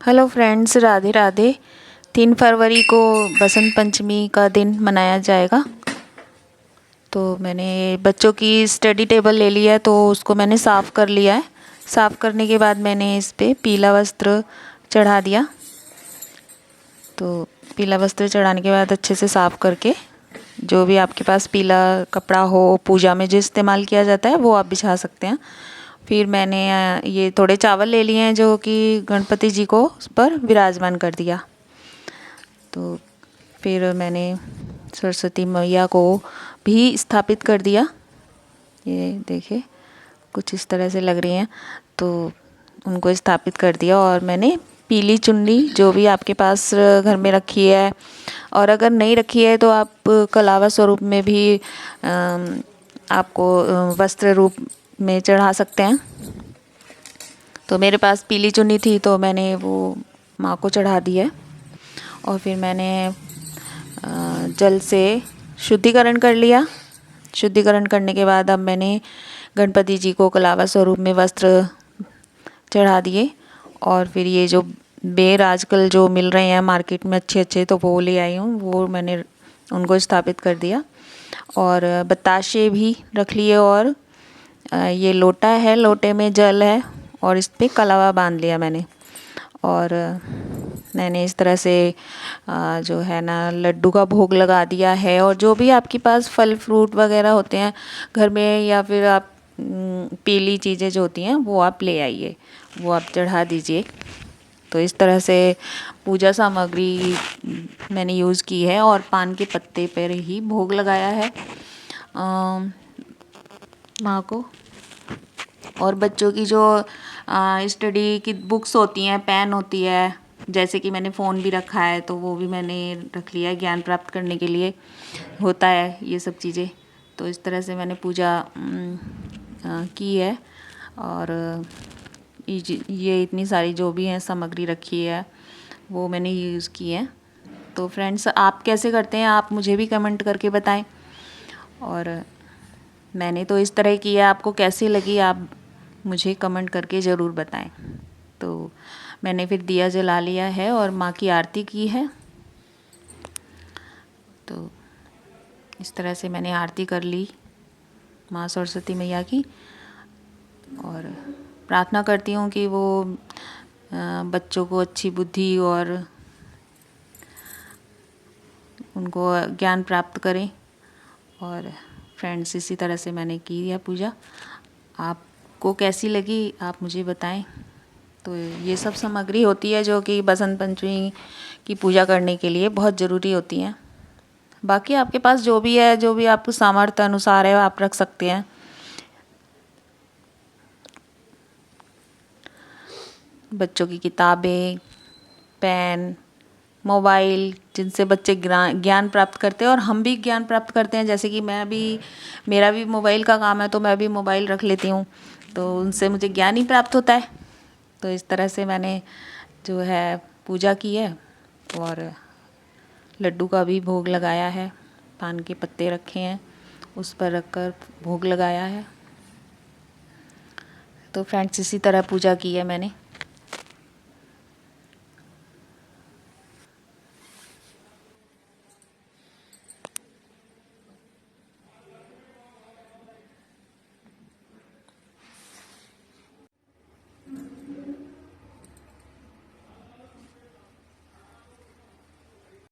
Hello friends, Radhe Radhe. 3 फरवरी को बसंत पंचमी का दिन मनाया जाएगा। तो मैंने बच्चों की स्टडी टेबल ले लिया है, तो उसको मैंने साफ़ कर लिया है। साफ़ करने के बाद मैंने इस पे पीला वस्त्र चढ़ा दिया। तो पीला वस्त्र चढ़ाने के बाद अच्छे से साफ़ करके, जो भी आपके पास पीला कपड़ा हो पूजा में जो इस्तेमाल किया जाता है वो आप बिछा सकते हैं। फिर मैंने ये थोड़े चावल ले लिए हैं जो कि गणपति जी को उस पर विराजमान कर दिया। तो फिर मैंने सरस्वती मैया को भी स्थापित कर दिया। ये देखिए कुछ इस तरह से लग रही हैं, तो उनको स्थापित कर दिया। और मैंने पीली चुन्नी जो भी आपके पास घर में रखी है, और अगर नहीं रखी है तो आप कलावा स्वरूप में भी आपको वस्त्र रूप में चढ़ा सकते हैं। तो मेरे पास पीली चुन्नी थी तो मैंने वो माँ को चढ़ा दी है। और फिर मैंने जल से शुद्धिकरण कर लिया। शुद्धिकरण करने के बाद अब मैंने गणपति जी को कलावा स्वरूप में वस्त्र चढ़ा दिए। और फिर ये जो बेर आजकल जो मिल रहे हैं मार्केट में अच्छे अच्छे, तो वो ले आई हूँ, वो मैंने उनको स्थापित कर दिया। और बताशे भी रख लिए। और ये लोटा है, लोटे में जल है और इस पर कलावा बांध लिया मैंने। और मैंने इस तरह से जो है ना लड्डू का भोग लगा दिया है। और जो भी आपके पास फल फ्रूट वगैरह होते हैं घर में, या फिर आप पीली चीज़ें जो होती हैं वो आप ले आइए, वो आप चढ़ा दीजिए। तो इस तरह से पूजा सामग्री मैंने यूज़ की है। और पान के पत्ते पर ही भोग लगाया है माँ को। और बच्चों की जो स्टडी की बुक्स होती हैं, पेन होती है, जैसे कि मैंने फ़ोन भी रखा है तो वो भी मैंने रख लिया है, ज्ञान प्राप्त करने के लिए होता है ये सब चीज़ें। तो इस तरह से मैंने पूजा की है। और ये इतनी सारी जो भी हैं सामग्री रखी है वो मैंने यूज़ की है। तो फ्रेंड्स, आप कैसे करते हैं आप मुझे भी कमेंट करके बताएं। और मैंने तो इस तरह की है, आपको कैसी लगी आप मुझे कमेंट करके ज़रूर बताएं। तो मैंने फिर दिया जला लिया है और माँ की आरती की है। तो इस तरह से मैंने आरती कर ली माँ सरस्वती मैया की। और प्रार्थना करती हूँ कि वो बच्चों को अच्छी बुद्धि और उनको ज्ञान प्राप्त करें। और फ्रेंड्स, इसी तरह से मैंने की है पूजा। आपको कैसी लगी आप मुझे बताएं। तो ये सब सामग्री होती है जो कि बसंत पंचमी की पूजा करने के लिए बहुत ज़रूरी होती हैं। बाकी आपके पास जो भी है, जो भी आपको सामर्थ्य अनुसार है आप रख सकते हैं। बच्चों की किताबें, पेन, मोबाइल, जिनसे बच्चे ज्ञान प्राप्त करते हैं और हम भी ज्ञान प्राप्त करते हैं। जैसे कि मैं भी, मेरा भी मोबाइल का काम है तो मैं भी मोबाइल रख लेती हूँ, तो उनसे मुझे ज्ञान ही प्राप्त होता है। तो इस तरह से मैंने जो है पूजा की है। और लड्डू का भी भोग लगाया है, पान के पत्ते रखे हैं उस पर रखकर भोग लगाया है। तो फ्रेंड्स, इसी तरह पूजा की है मैंने।